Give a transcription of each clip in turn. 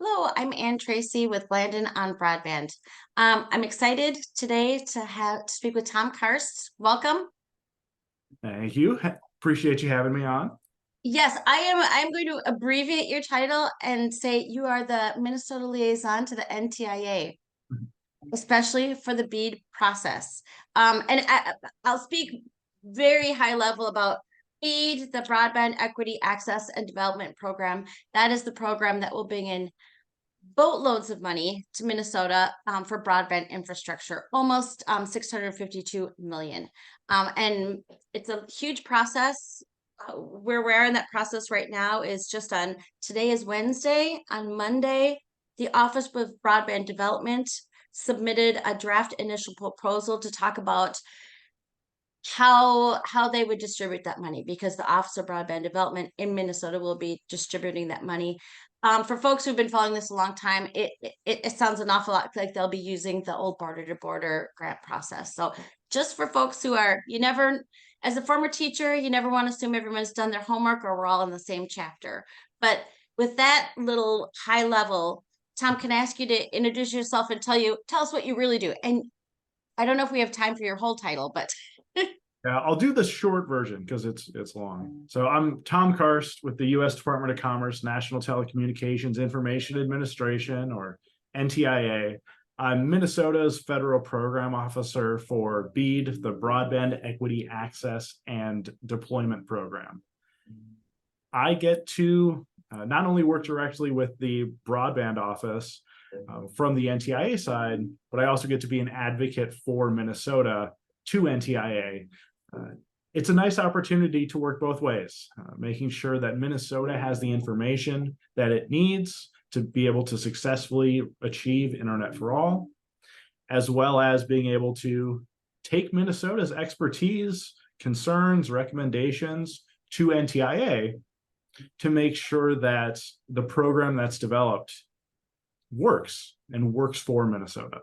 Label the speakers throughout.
Speaker 1: Hello, I'm Ann Treacy with Landon on Broadband. I'm excited today to speak with Tom Karst. Welcome.
Speaker 2: Thank you. Appreciate you having me on.
Speaker 1: Yes, I'm going to abbreviate your title and say you are the Minnesota liaison to the NTIA, especially for the BEAD process. I'll speak very high level about BEAD, the Broadband Equity Access and Development Program. That is the program that will bring in boatloads of money to Minnesota for broadband infrastructure, almost 652 million. And it's a huge process. Where we're in that process right now is just on today is Wednesday. On Monday, the Office of Broadband Development submitted a draft initial proposal to talk about how they would distribute that money, because the Office of Broadband Development in Minnesota will be distributing that money. For folks who've been following this a long time, it sounds an awful lot like they'll be using the old border to border grant process. So just for folks who are, as a former teacher, you never want to assume everyone's done their homework or we're all in the same chapter. But with that little high level, Tom, can I ask you to introduce yourself and tell us what you really do? And I don't know if we have time for your whole title, but
Speaker 2: Yeah, I'll do the short version because it's long. So I'm Tom Karst with the U.S. Department of Commerce, National Telecommunications Information Administration, or NTIA. I'm Minnesota's federal program officer for BEAD, the Broadband Equity Access and Deployment Program. I get to not only work directly with the broadband office from the NTIA side, but I also get to be an advocate for Minnesota to NTIA. It's a nice opportunity to work both ways, making sure that Minnesota has the information that it needs to be able to successfully achieve Internet for All, as well as being able to take Minnesota's expertise, concerns, recommendations to NTIA to make sure that the program that's developed works and works for Minnesota.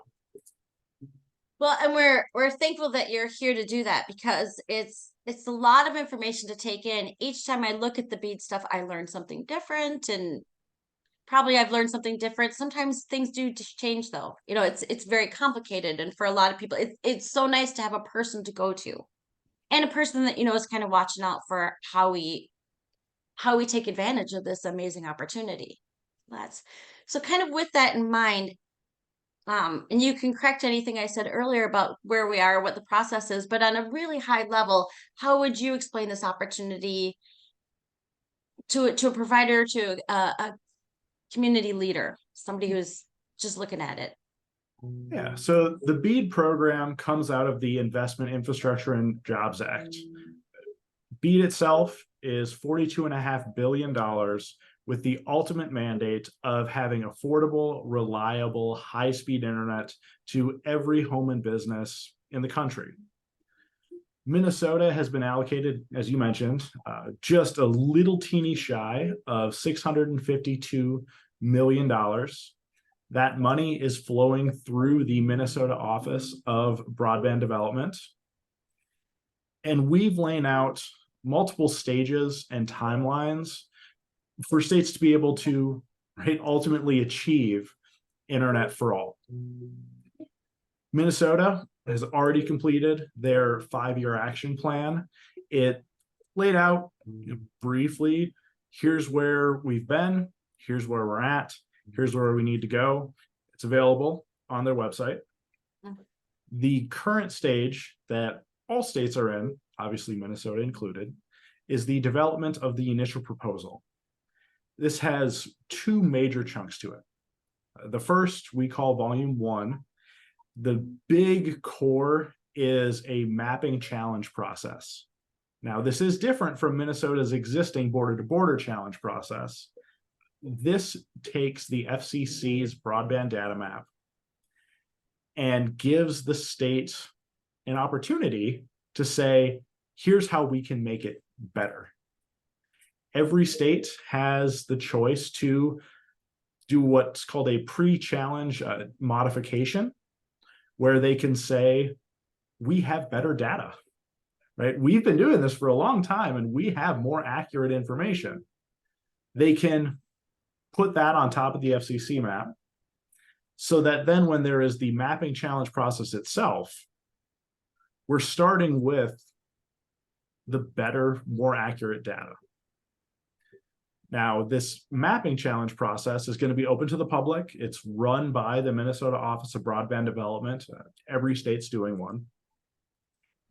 Speaker 1: well, and we're thankful that you're here to do that, because it's a lot of information to take in. Each time I look at the bead stuff, I learn something different, and probably I've learned something different. Sometimes things do change, though. It's very complicated, and for a lot of people, it's so nice to have a person to go to, and a person that is kind of watching out for how we take advantage of this amazing opportunity. That's so kind of with that in mind. And you can correct anything I said earlier about where we are, what the process is, but on a really high level, how would you explain this opportunity to a provider, to a community leader, somebody who's just looking at it?
Speaker 2: Yeah, so the BEAD program comes out of the Investment Infrastructure and Jobs Act. BEAD itself is $42.5 billion with the ultimate mandate of having affordable, reliable, high-speed internet to every home and business in the country. Minnesota has been allocated, as you mentioned, just a little teeny shy of $652 million. That money is flowing through the Minnesota Office of Broadband Development. And we've laid out multiple stages and timelines for states to be able to ultimately achieve Internet for All. Minnesota has already completed their 5-year action plan. It laid out briefly, here's where we've been, here's where we're at, here's where we need to go. It's available on their website. The current stage that all states are in, obviously Minnesota included, is the development of the initial proposal. This has two major chunks to it. The first we call Volume 1. The big core is a mapping challenge process. Now, this is different from Minnesota's existing border-to-border challenge process. This takes the FCC's broadband data map and gives the state an opportunity to say, here's how we can make it better. Every state has the choice to do what's called a pre-challenge modification, where they can say, we have better data, right? We've been doing this for a long time and we have more accurate information. They can put that on top of the FCC map, so that then when there is the mapping challenge process itself, we're starting with the better, more accurate data. Now, this mapping challenge process is going to be open to the public. It's run by the Minnesota Office of Broadband Development. Every state's doing one.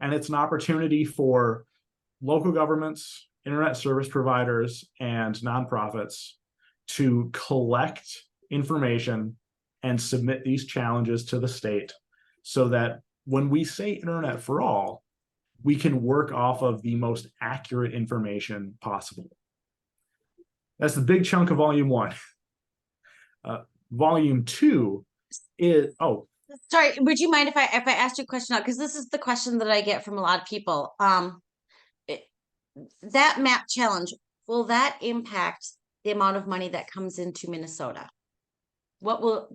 Speaker 2: And it's an opportunity for local governments, internet service providers, and nonprofits to collect information and submit these challenges to the state, so that when we say internet for all, we can work off of the most accurate information possible. That's the big chunk of volume 1. Volume 2 is,
Speaker 1: sorry, would you mind if I asked you a question now? Because this is the question that I get from a lot of people. That map challenge, will that impact the amount of money that comes into Minnesota? What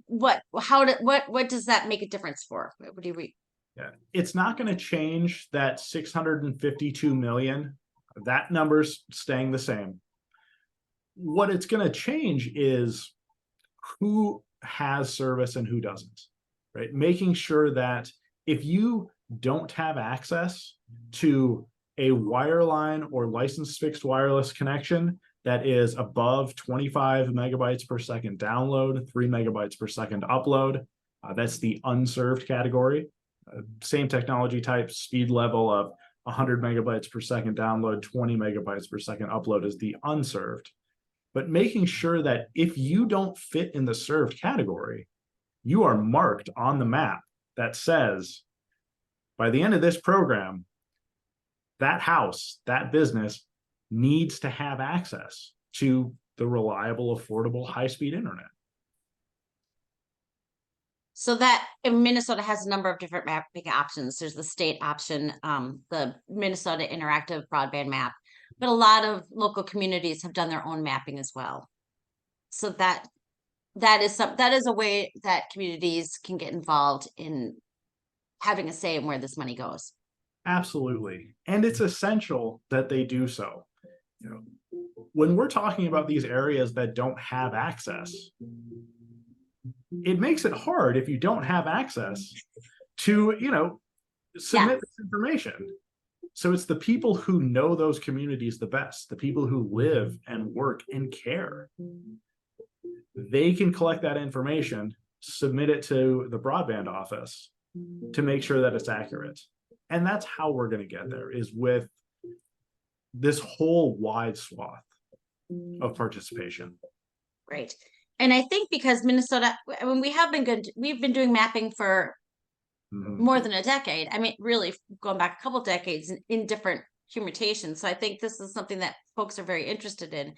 Speaker 1: does that make a difference for? What do you read?
Speaker 2: Yeah, it's not going to change that 652 million. That number's staying the same. What it's going to change is who has service and who doesn't, right? Making sure that if you don't have access to a wireline or licensed fixed wireless connection that is above 25 megabytes per second download, 3 megabytes per second upload, that's the unserved category. Same technology type, speed level of 100 megabytes per second download, 20 megabytes per second upload is the unserved. But making sure that if you don't fit in the served category, you are marked on the map that says, by the end of this program, that house, that business needs to have access to the reliable, affordable, high-speed internet.
Speaker 1: So that Minnesota has a number of different mapping options. There's the state option, the Minnesota Interactive Broadband Map, but a lot of local communities have done their own mapping as well. So that is a way that communities can get involved in having a say in where this money goes.
Speaker 2: Absolutely. And it's essential that they do so. You know, when we're talking about these areas that don't have access, it makes it hard if you don't have access to, submit this information. So it's the people who know those communities the best, the people who live and work and care. They can collect that information, submit it to the broadband office to make sure that it's accurate. And that's how we're going to get there, is with this whole wide swath of participation.
Speaker 1: Right. And I think because Minnesota, I mean, we've been doing mapping for more than a decade. I mean, really going back a couple of decades in different permutations. So I think this is something that folks are very interested in.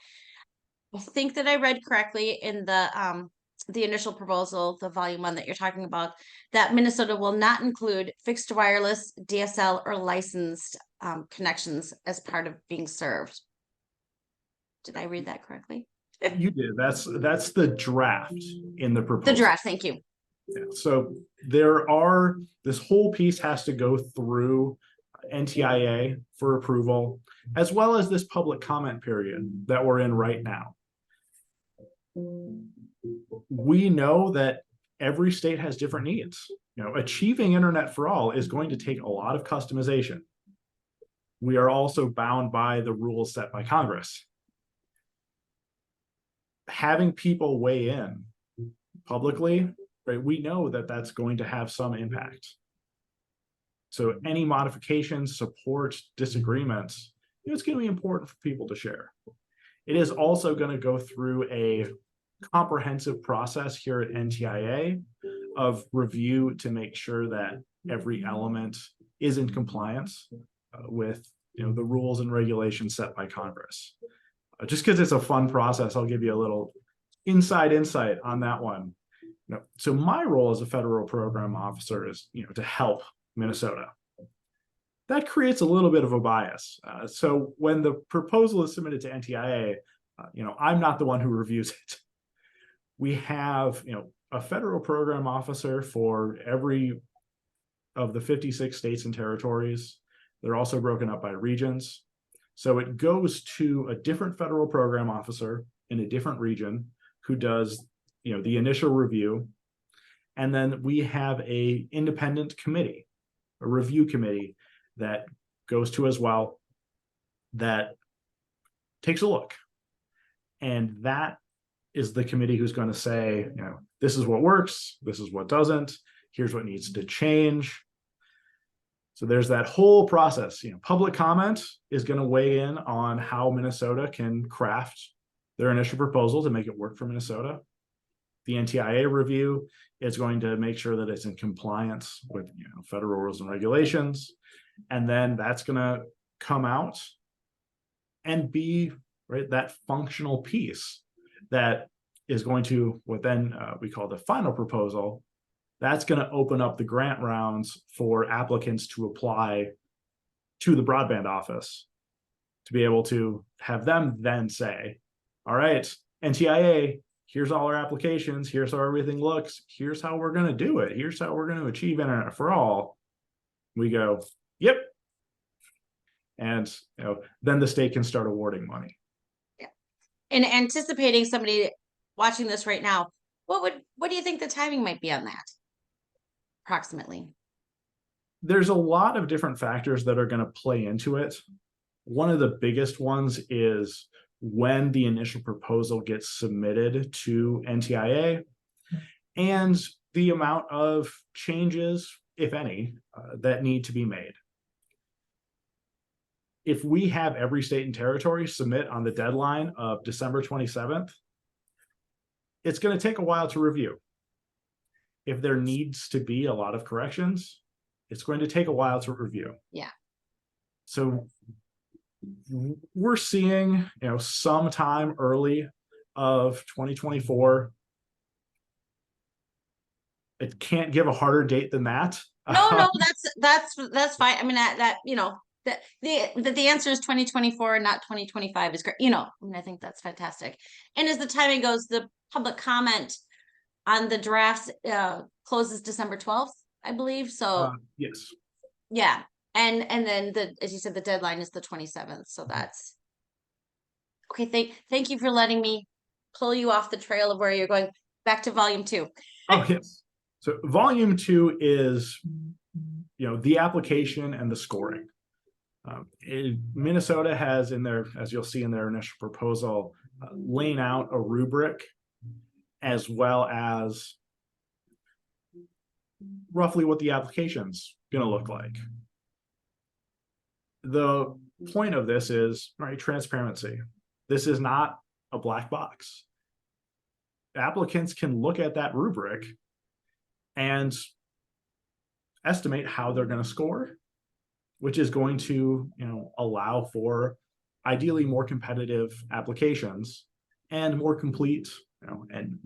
Speaker 1: I think that I read correctly in the initial proposal, the volume 1 that you're talking about, that Minnesota will not include fixed wireless, DSL, or licensed connections as part of being served. Did I read that correctly?
Speaker 2: You did. That's the draft in the proposal.
Speaker 1: The draft, thank you.
Speaker 2: Yeah, so this whole piece has to go through NTIA for approval, as well as this public comment period that we're in right now. We know that every state has different needs. Achieving internet for all is going to take a lot of customization. We are also bound by the rules set by Congress. Having people weigh in publicly, right, we know that that's going to have some impact. So any modifications, support, disagreements, it's going to be important for people to share. It is also going to go through a comprehensive process here at NTIA of review to make sure that every element is in compliance with the rules and regulations set by Congress. Just because it's a fun process, I'll give you a little insight on that one. So my role as a federal program officer is to help Minnesota. That creates a little bit of a bias. So when the proposal is submitted to NTIA, I'm not the one who reviews it. We have a federal program officer for every of the 56 states and territories. They're also broken up by regions. So it goes to a different federal program officer in a different region who does, the initial review. And then we have a independent committee, a review committee that goes to as well, that takes a look. And that is the committee who's going to say, this is what works, this is what doesn't, here's what needs to change. So there's that whole process. Public comment is going to weigh in on how Minnesota can craft their initial proposal to make it work for Minnesota. The NTIA review is going to make sure that it's in compliance with federal rules and regulations. And then that's going to come out and be that functional piece that is going to, what then we call the final proposal. That's going to open up the grant rounds for applicants to apply to the broadband office, to be able to have them then say, all right, NTIA, here's all our applications, here's how everything looks, here's how we're going to do it, here's how we're going to achieve internet for all. We go, yep. And then the state can start awarding money.
Speaker 1: Yeah. And anticipating somebody watching this right now, what do you think the timing might be on that? Approximately.
Speaker 2: There's a lot of different factors that are going to play into it. One of the biggest ones is when the initial proposal gets submitted to NTIA and the amount of changes, if any, that need to be made. If we have every state and territory submit on the deadline of December 27th, it's going to take a while to review. If there needs to be a lot of corrections, it's going to take a while to review.
Speaker 1: Yeah.
Speaker 2: So we're seeing, sometime early of 2024. It can't give a harder date than that.
Speaker 1: No, that's fine. I mean, that the answer is 2024 and not 2025 is great. I think that's fantastic. And as the timing goes, the public comment on the drafts closes December 12th, I believe. So
Speaker 2: yes.
Speaker 1: Yeah. And then as you said, the deadline is the 27th. So that's okay. Thank you for letting me pull you off the trail of where you're going. Back to volume 2.
Speaker 2: Oh, yes. So volume 2 is, the application and the scoring. Minnesota has in their, as you'll see in their initial proposal, laying out a rubric as well as roughly what the application's going to look like. The point of this is transparency. This is not a black box. Applicants can look at that rubric and estimate how they're going to score, which is going to allow for ideally more competitive applications and more complete and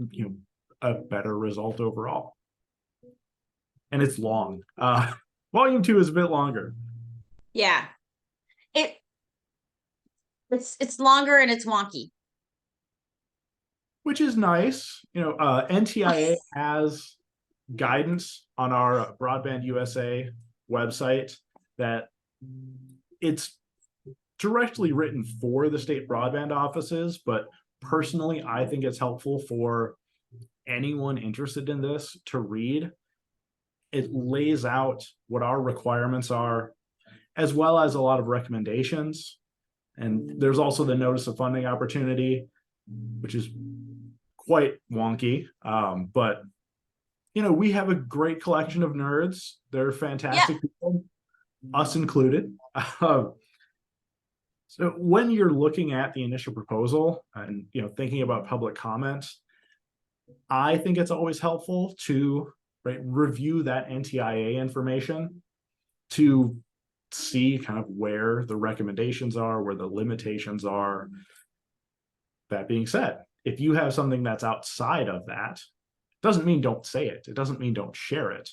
Speaker 2: a better result overall. And it's long. Volume 2 is a bit longer.
Speaker 1: Yeah. It's longer and it's wonky.
Speaker 2: Which is nice. NTIA has guidance on our Broadband USA website that it's directly written for the state broadband offices, but personally, I think it's helpful for anyone interested in this to read. It lays out what our requirements are, as well as a lot of recommendations. And there's also the notice of funding opportunity, which is quite wonky. But, we have a great collection of nerds. They're fantastic people, us included. So when you're looking at the initial proposal and, thinking about public comments, I think it's always helpful to review that NTIA information to see kind of where the recommendations are, where the limitations are. That being said, if you have something that's outside of that, doesn't mean don't say it. It doesn't mean don't share it.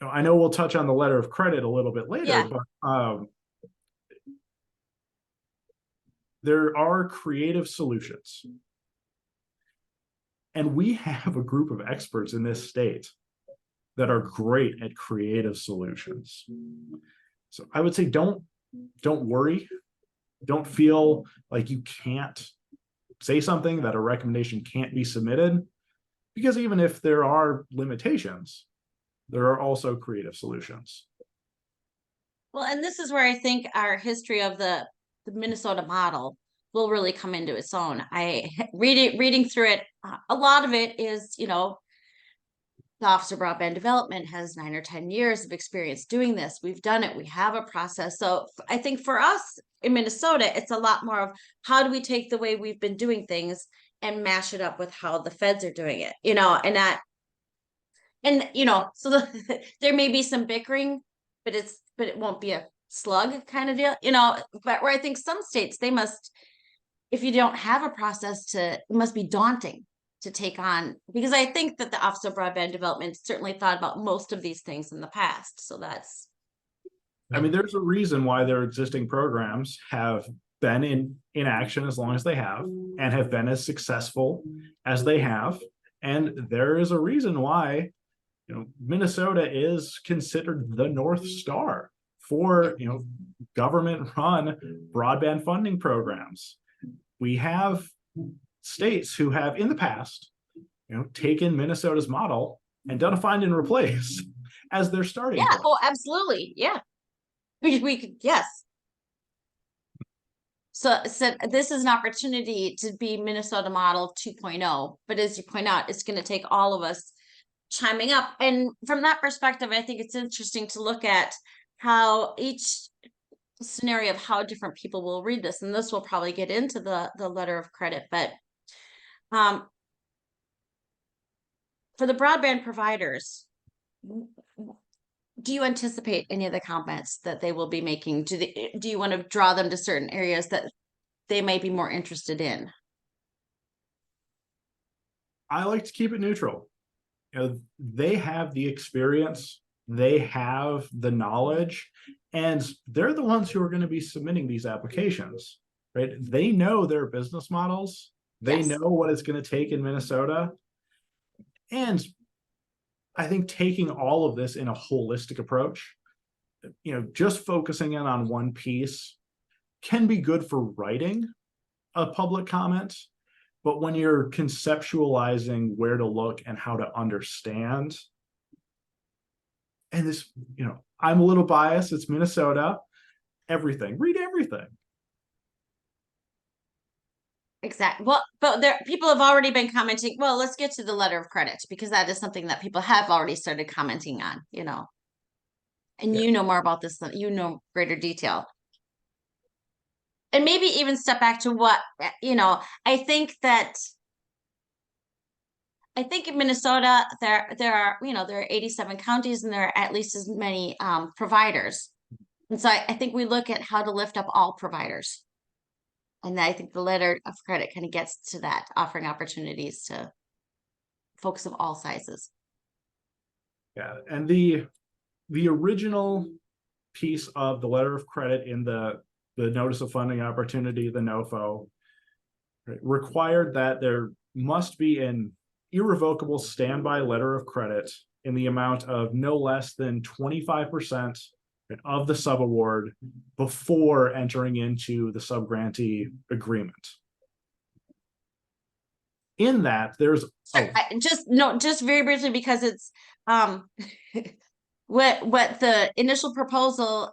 Speaker 2: I know we'll touch on the letter of credit a little bit later, but there are creative solutions. And we have a group of experts in this state that are great at creative solutions. So I would say don't worry. Don't feel like you can't say something that a recommendation can't be submitted, because even if there are limitations, there are also creative solutions.
Speaker 1: Well, and this is where I think our history of the Minnesota model will really come into its own. Reading through it, a lot of it is, the Office of Broadband Development has 9 or 10 years of experience doing this. We've done it. We have a process. So I think for us in Minnesota, it's a lot more of how do we take the way we've been doing things and mash it up with how the feds are doing it, and that, and so there may be some bickering, but it won't be a slug kind of deal, but where I think some states, they must, if you don't have a process it must be daunting to take on, because I think that the Office of Broadband Development certainly thought about most of these things in the past. So that's,
Speaker 2: I mean, there's a reason why their existing programs have been in action as long as they have, and have been as successful as they have. And there is a reason why, Minnesota is considered the North Star for, government run broadband funding programs. We have states who have in the past, taken Minnesota's model and done a find and replace as their starting
Speaker 1: yeah,
Speaker 2: point.
Speaker 1: oh, absolutely. Yeah. We could, yes. So this is an opportunity to be Minnesota model 2.0, but as you point out, it's going to take all of us chiming up. And from that perspective, I think it's interesting to look at how each scenario of how different people will read this, and this will probably get into the letter of credit, but for the broadband providers, do you anticipate any of the comments that they will be making? Do you want to draw them to certain areas that they might be more interested in?
Speaker 2: I like to keep it neutral. They have the experience, they have the knowledge, and they're the ones who are going to be submitting these applications, right? They know their business models, they
Speaker 1: Yes.
Speaker 2: know what it's going to take in Minnesota. And I think taking all of this in a holistic approach, just focusing in on one piece can be good for writing a public comment. But when you're conceptualizing where to look and how to understand, and this, I'm a little biased, it's Minnesota, read everything.
Speaker 1: Exactly. Well, but people have already been commenting. Well, let's get to the letter of credit, because that is something that people have already started commenting on, and
Speaker 2: Yeah.
Speaker 1: you know more about this than greater detail. And maybe even step back to what, I think in Minnesota, there are 87 counties, and there are at least as many providers. And so I think we look at how to lift up all providers. And I think the letter of credit kind of gets to that, offering opportunities to folks of all sizes.
Speaker 2: Yeah. And the original piece of the letter of credit in the notice of funding opportunity, the NOFO, right, required that there must be an irrevocable standby letter of credit in the amount of no less than 25% of the subaward before entering into the subgrantee agreement. In that, there's
Speaker 1: just very briefly, because it's what the initial proposal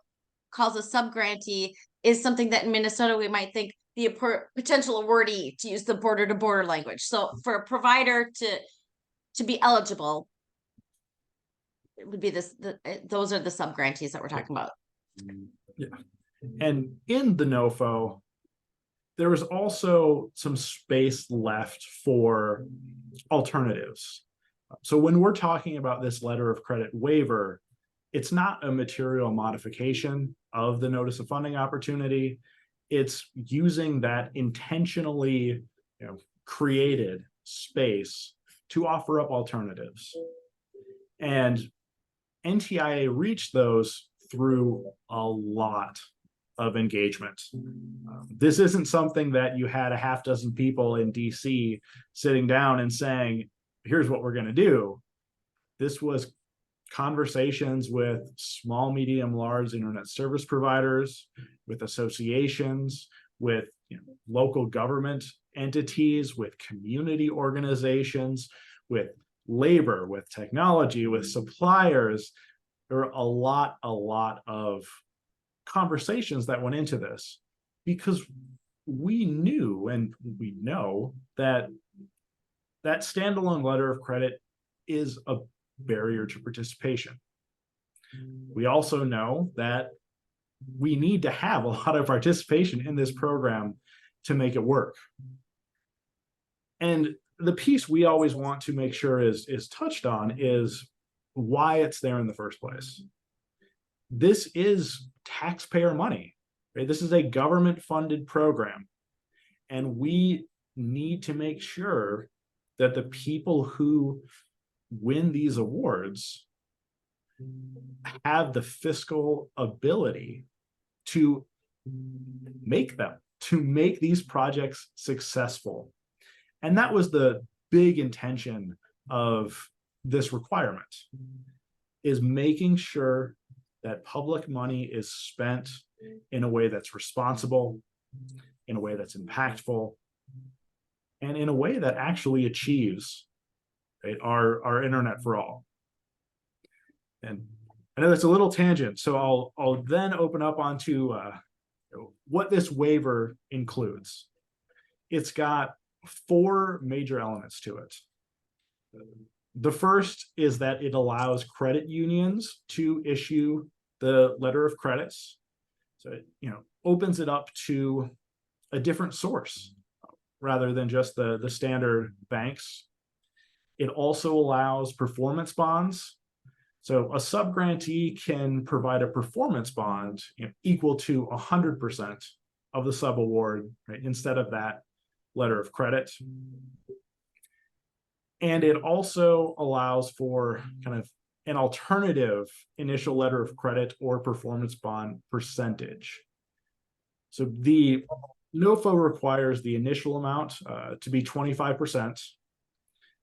Speaker 1: calls a subgrantee is something that in Minnesota we might think the potential awardee, to use the border to border language. So for a provider to be eligible, it would be those are the subgrantees that we're talking about.
Speaker 2: Yeah. And in the NOFO, there was also some space left for alternatives. So when we're talking about this letter of credit waiver, it's not a material modification of the notice of funding opportunity. It's using that intentionally, created space to offer up alternatives. And NTIA reached those through a lot of engagement. This isn't something that you had a half dozen people in DC sitting down and saying, here's what we're going to do. This was conversations with small, medium, large internet service providers, with associations, with local government entities, with community organizations, with labor, with technology, with suppliers. There are a lot of conversations that went into this, because we knew and we know that that standalone letter of credit is a barrier to participation. We also know that we need to have a lot of participation in this program to make it work. And the piece we always want to make sure is touched on is why it's there in the first place. This is taxpayer money, right? This is a government funded program. And we need to make sure that the people who win these awards have the fiscal ability to make them, to make these projects successful. And that was the big intention of this requirement, is making sure that public money is spent in a way that's responsible, in a way that's impactful, and in a way that actually achieves, right, our internet for all. And I know that's a little tangent, so I'll then open up onto what this waiver includes. It's got 4 major elements to it. The first is that it allows credit unions to issue the letter of credits. So it, opens it up to a different source rather than just the standard banks. It also allows performance bonds. So a subgrantee can provide a performance bond equal to 100% of the subaward, right, instead of that letter of credit. And it also allows for kind of an alternative initial letter of credit or performance bond percentage. So the NOFO requires the initial amount to be 25%.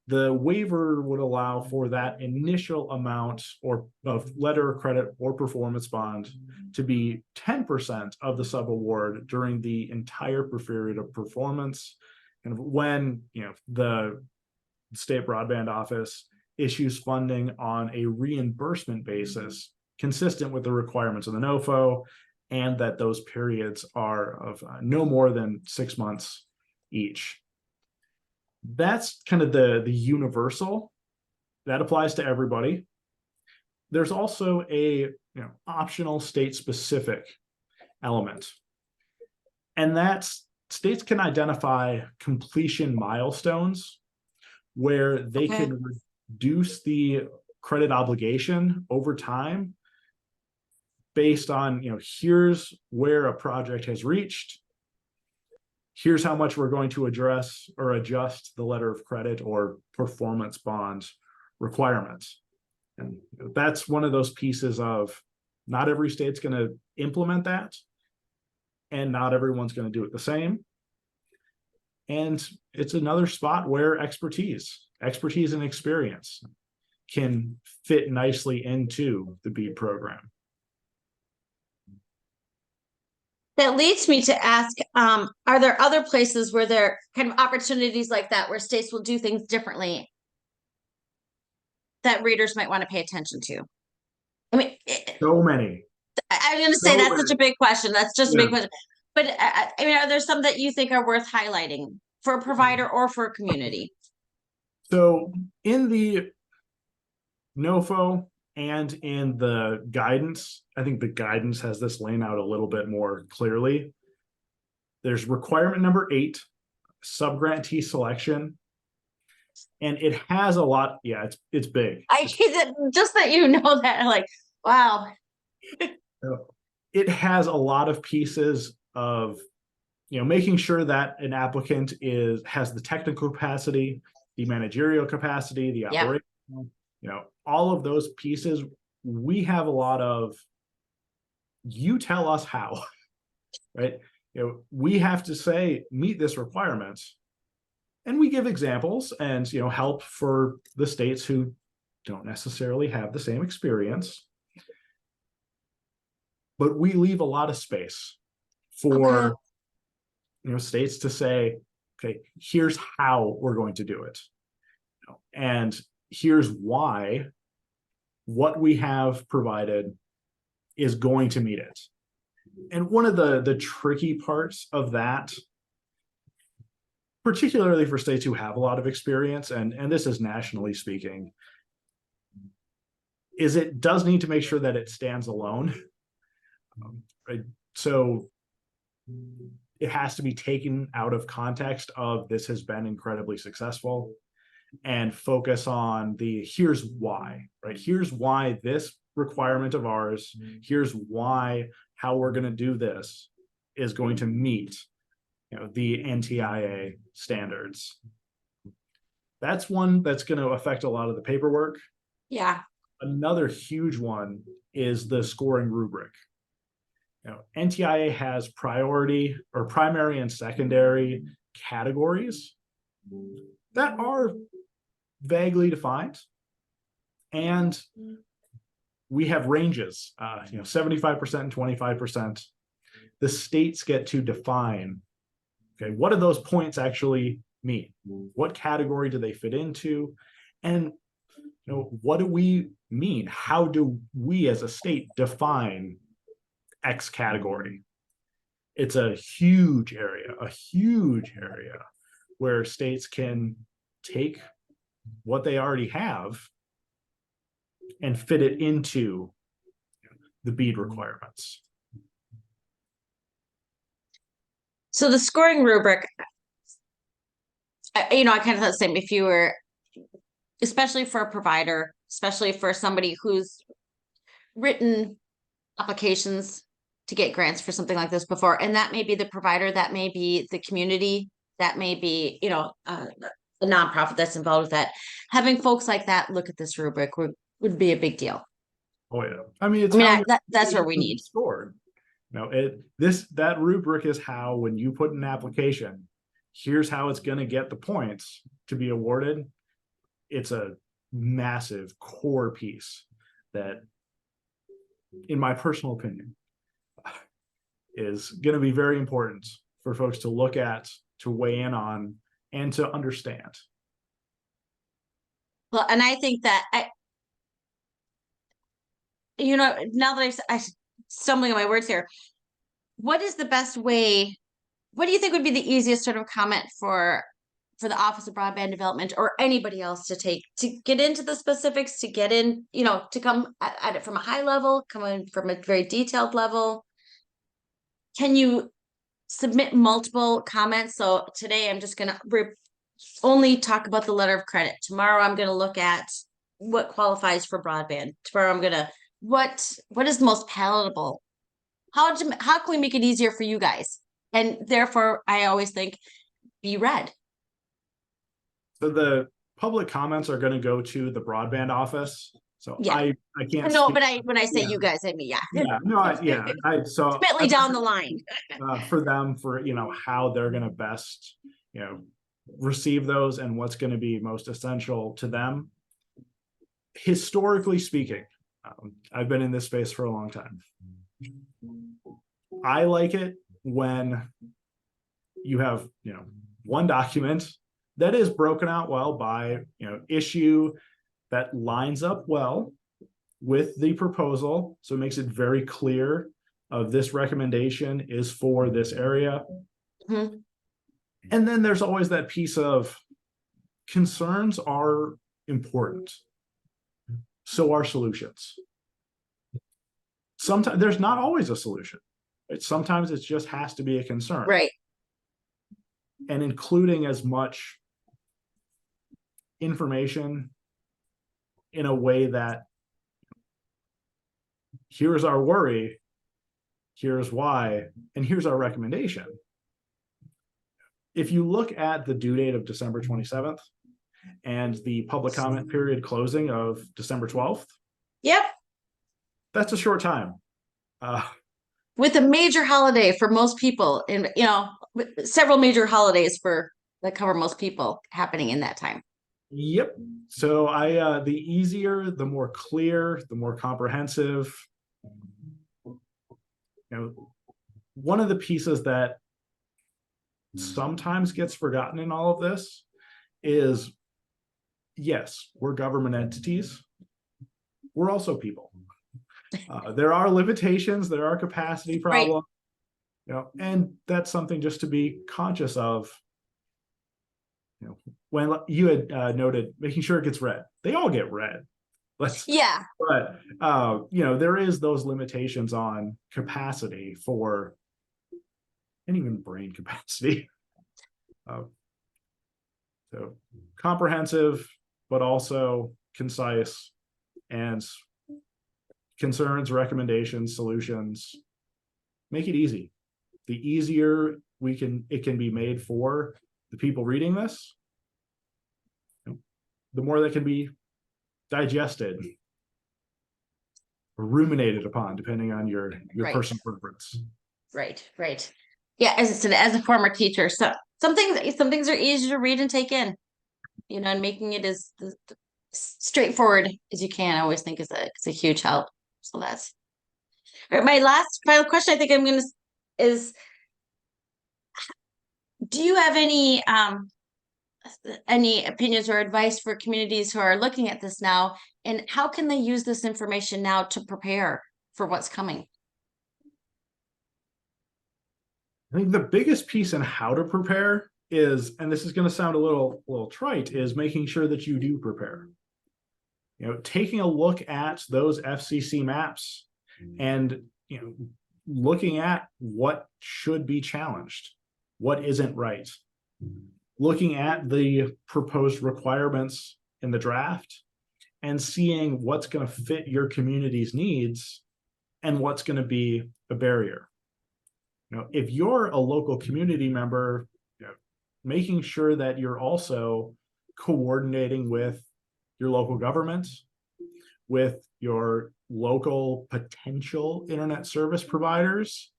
Speaker 2: The waiver would allow for that initial amount or of letter of credit or performance bond to be 10% of the subaward during the entire period of performance. And when the state broadband office issues funding on a reimbursement basis consistent with the requirements of the NOFO, and that those periods are of no more than 6 months each. That's kind of the universal that applies to everybody. There's also a optional state-specific element, and that's states can identify completion milestones where they can reduce the credit obligation over time based on, here's where a project has reached, here's how much we're going to address or adjust the letter of credit or performance bond requirements. And that's one of those pieces of not every state's going to implement that, and not everyone's going to do it the same. And it's another spot where expertise and experience can fit nicely into the BEAD program.
Speaker 1: That leads me to ask, are there other places where there are kind of opportunities like that, where states will do things differently that readers might want to pay attention to? I mean,
Speaker 2: so many.
Speaker 1: I'm going to say that's such a big question. That's just a big question. But I mean, are there some that you think are worth highlighting for a provider or for a community?
Speaker 2: So in the NOFO and in the guidance, I think the guidance has this laying out a little bit more clearly. There's requirement number 8, subgrantee selection. And it has a lot. Yeah, it's big.
Speaker 1: Just that that, like, wow.
Speaker 2: It has a lot of pieces of making sure that an applicant has the technical capacity, the managerial capacity, the operational, all of those pieces. We have a lot of, you tell us how, right? We have to say, meet this requirement. And we give examples and help for the states who don't necessarily have the same experience. But we leave a lot of space for states to say, okay, here's how we're going to do it. And here's why what we have provided is going to meet it. And one of the tricky parts of that, particularly for states who have a lot of experience, and this is nationally speaking, is it does need to make sure that it stands alone. Right? So it has to be taken out of context of this has been incredibly successful, and focus on the here's why, right? Here's why this requirement of ours, here's why how we're going to do this is going to meet the NTIA standards. That's one that's going to affect a lot of the paperwork.
Speaker 1: Yeah.
Speaker 2: Another huge one is the scoring rubric. NTIA has priority or primary and secondary categories that are vaguely defined, and we have ranges, 75% and 25%. The states get to define, okay, what do those points actually mean? What category do they fit into? And what do we mean? How do we as a state define X category? It's a huge area where states can take what they already have and fit it into the BEAD requirements.
Speaker 1: So the scoring rubric, I kind of thought the same. If you were, especially for a provider, especially for somebody who's written applications to get grants for something like this before, and that may be the provider, that may be the community, that may be, a nonprofit that's involved with that. Having folks like that look at this rubric would be a big deal.
Speaker 2: Oh yeah, I mean, it's
Speaker 1: that's where we need
Speaker 2: scored. That rubric is how, when you put an application, here's how it's going to get the points to be awarded. It's a massive core piece that, in my personal opinion, is going to be very important for folks to look at, to weigh in on, and to understand.
Speaker 1: Well, and I think that now that I stumbling on my words here, what is the best way? What do you think would be the easiest sort of comment for the Office of Broadband Development or anybody else to take to get into the specifics, to get in, to come at it from a high level, come in from a very detailed level? Can you submit multiple comments? So today I'm just going to only talk about the letter of credit. Tomorrow I'm going to look at what qualifies for broadband. Tomorrow I'm going to, what is the most palatable? How can we make it easier for you guys? And therefore, I always think, be read.
Speaker 2: So the public comments are going to go to the broadband office. So
Speaker 1: yeah.
Speaker 2: I can't.
Speaker 1: No, but when I say you guys, I mean
Speaker 2: so
Speaker 1: ultimately down the line
Speaker 2: for them, for how they're going to best receive those and what's going to be most essential to them. Historically speaking, I've been in this space for a long time. I like it when you have one document that is broken out well by issue, that lines up well with the proposal, so it makes it very clear of this recommendation is for this area.
Speaker 1: Mm-hmm.
Speaker 2: And then there's always that piece of concerns are important, so are solutions. Sometimes there's not always a solution. Sometimes it just has to be a concern,
Speaker 1: right?
Speaker 2: And including as much information in a way that, here's our worry, here's why, and here's our recommendation. If you look at the due date of December 27th and the public comment period closing of December 12th,
Speaker 1: yep,
Speaker 2: that's a short time.
Speaker 1: With a major holiday for most people, and several major holidays that cover most people happening in that time.
Speaker 2: Yep. So the easier, the more clear, the more comprehensive. One of the pieces that sometimes gets forgotten in all of this is, yes, we're government entities. We're also people. There are limitations, there are capacity
Speaker 1: Right.
Speaker 2: problems, and that's something just to be conscious of. When you had noted making sure it gets read, they all get read.
Speaker 1: Yeah.
Speaker 2: But there is those limitations on capacity for, and even brain capacity. So comprehensive, but also concise, and concerns, recommendations, solutions. Make it easy. The easier it can be made for the people reading this, the more that can be digested or ruminated upon, depending on your
Speaker 1: Right.
Speaker 2: personal preference.
Speaker 1: Right. Yeah, as I said, as a former teacher, so some things are easy to read and take in, and making it as straightforward as you can, I always think is a huge help. So that's all right. My last final question, I think I'm gonna is, do you have any opinions or advice for communities who are looking at this now, and how can they use this information now to prepare for what's coming?
Speaker 2: I think the biggest piece in how to prepare is, and this is going to sound a little trite, is making sure that you do prepare. Taking a look at those FCC maps and looking at what should be challenged, what isn't right, looking at the proposed requirements in the draft and seeing what's going to fit your community's needs and what's going to be a barrier. If you're a local community member, making sure that you're also coordinating with your local government, with your local potential internet service providers.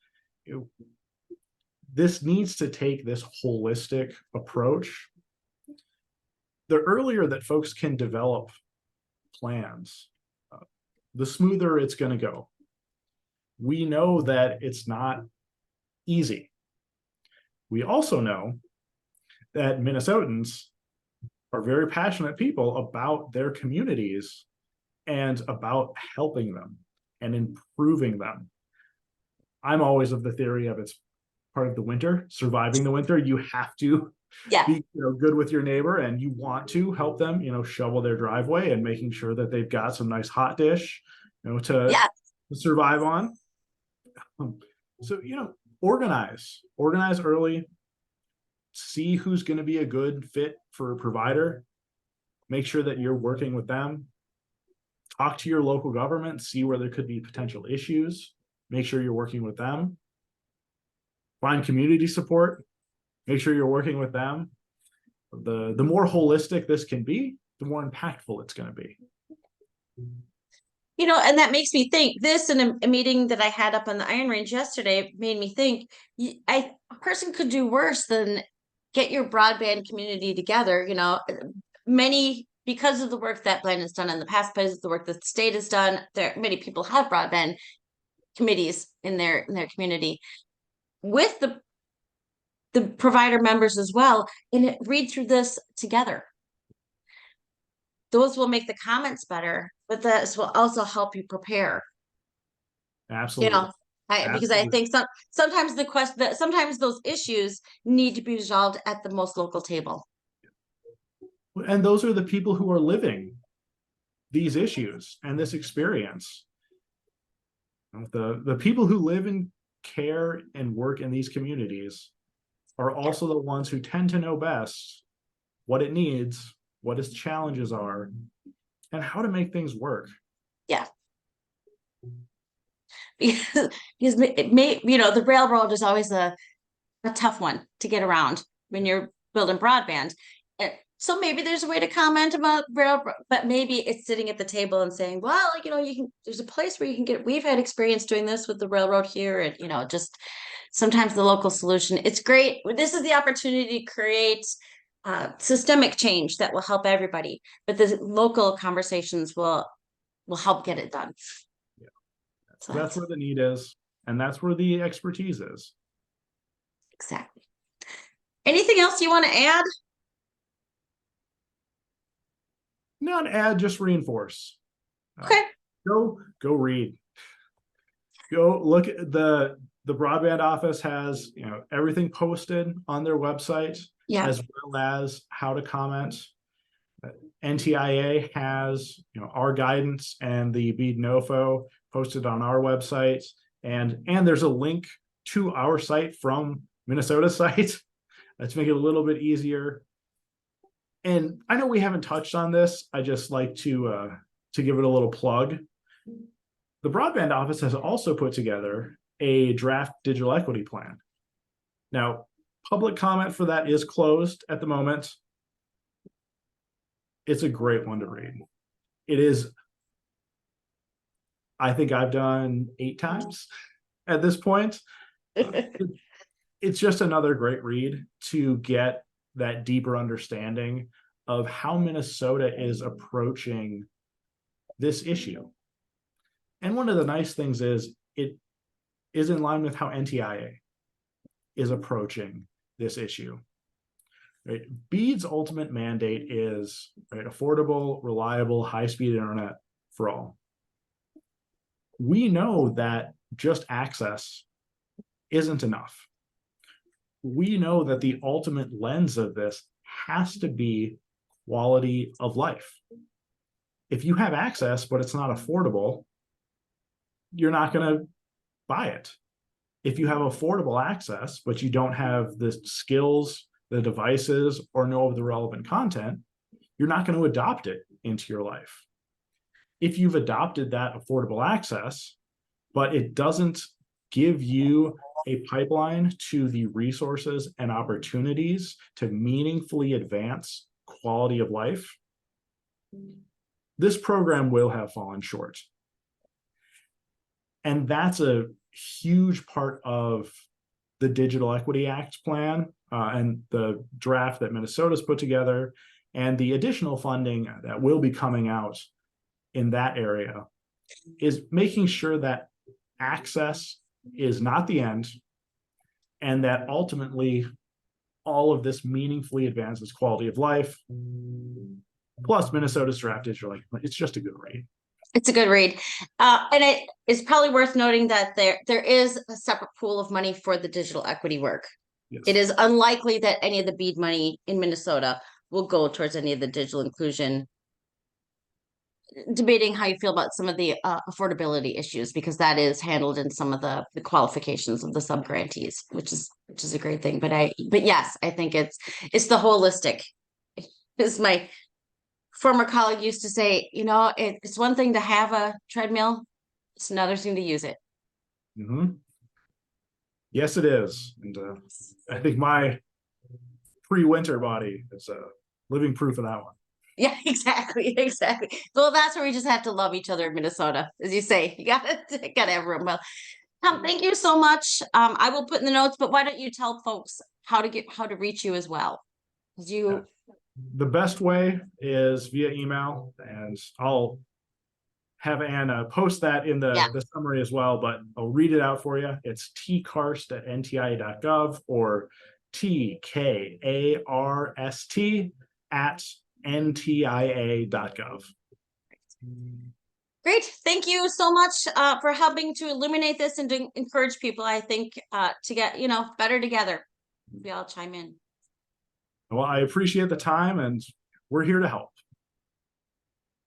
Speaker 2: This needs to take this holistic approach. The earlier that folks can develop plans, the smoother it's going to go. We know that it's not easy. We also know that Minnesotans are very passionate people about their communities and about helping them and improving them. I'm always of the theory of it's part of the winter, surviving the winter. You have to be good with your neighbor, and you want to help them, shovel their driveway and making sure that they've got some nice hot dish, to survive on. So, organize early, see who's going to be a good fit for a provider, make sure that you're working with them, talk to your local government, see where there could be potential issues, make sure you're working with them, find community support, make sure you're working with them. The more holistic this can be, the more impactful it's going to be.
Speaker 1: And that makes me think, this in a meeting that I had up on the Iron Range yesterday made me think, a person could do worse than get your broadband community together. Many, because of the work that Glenn has done in the past, because of the work that the state has done, many people have broadband committees in their community with the provider members as well, and read through this together. Those will make the comments better, but this will also help you prepare.
Speaker 2: Absolutely.
Speaker 1: Because I think sometimes sometimes those issues need to be resolved at the most local table.
Speaker 2: And those are the people who are living these issues and this experience. The people who live and care and work in these communities are also the ones who tend to know best what it needs, what its challenges are, and how to make things work.
Speaker 1: Yeah. Because the railroad is always a tough one to get around when you're building broadband. So maybe there's a way to comment about railroad, but maybe it's sitting at the table and saying, well, there's a place where you can we've had experience doing this with the railroad here. And, just sometimes the local solution, it's great. This is the opportunity to create systemic change that will help everybody, but the local conversations will help get it done.
Speaker 2: Yeah. So that's where the need is, and that's where the expertise is.
Speaker 1: Exactly. Anything else you want to add?
Speaker 2: Not add, just reinforce.
Speaker 1: Okay.
Speaker 2: Go read. Go look at the broadband office has, everything posted on their website,
Speaker 1: Yeah.
Speaker 2: as well as how to comment. NTIA has, our guidance and the BEAD NOFO posted on our website, and there's a link to our site from Minnesota's site. Let's make it a little bit easier. And I know we haven't touched on this. I just like to give it a little plug. The broadband office has also put together a draft digital equity plan. Now, public comment for that is closed at the moment. It's a great one to read. It is, I think I've done 8 times at this point. It's just another great read to get that deeper understanding of how Minnesota is approaching this issue. And one of the nice things is it is in line with how NTIA is approaching this issue. Right? BEAD's ultimate mandate is, right, affordable, reliable, high-speed internet for all. We know that just access isn't enough. We know that the ultimate lens of this has to be quality of life. If you have access, but it's not affordable, you're not going to buy it. If you have affordable access, but you don't have the skills, the devices, or know of the relevant content, you're not going to adopt it into your life. If you've adopted that affordable access, but it doesn't give you a pipeline to the resources and opportunities to meaningfully advance quality of life, this program will have fallen short. And that's a huge part of the Digital Equity Act plan and the draft that Minnesota's put together, and the additional funding that will be coming out in that area is making sure that access is not the end, and that ultimately all of this meaningfully advances quality of life. Plus, Minnesota's draft is it's just a good read.
Speaker 1: It's a good read. And it is probably worth noting that there is a separate pool of money for the digital equity work.
Speaker 2: Yes.
Speaker 1: It is unlikely that any of the BEAD money in Minnesota will go towards any of the digital inclusion. Debating how you feel about some of the affordability issues, because that is handled in some of the qualifications of the subgrantees, which is a great thing. But yes, I think it's the holistic. As my former colleague used to say, it's one thing to have a treadmill, it's another thing to use it.
Speaker 2: Mm-hmm. Yes, it is. And I think my pre-winter body is living proof of that one.
Speaker 1: Yeah, exactly. Well, that's where we just have to love each other in Minnesota, as you say. You gotta have room. Well, Tom, thank you so much. I will put in the notes, but why don't you tell folks how to reach you as well?
Speaker 2: The best way is via email, and I'll have Anna post that in the summary as well, but I'll read it out for you. It's tkarst@ntia.gov or tkarst@ntia.gov.
Speaker 1: Great. Thank you so much for helping to illuminate this and to encourage people, I think, to get, better together. We all chime in.
Speaker 2: Well, I appreciate the time, and we're here to help.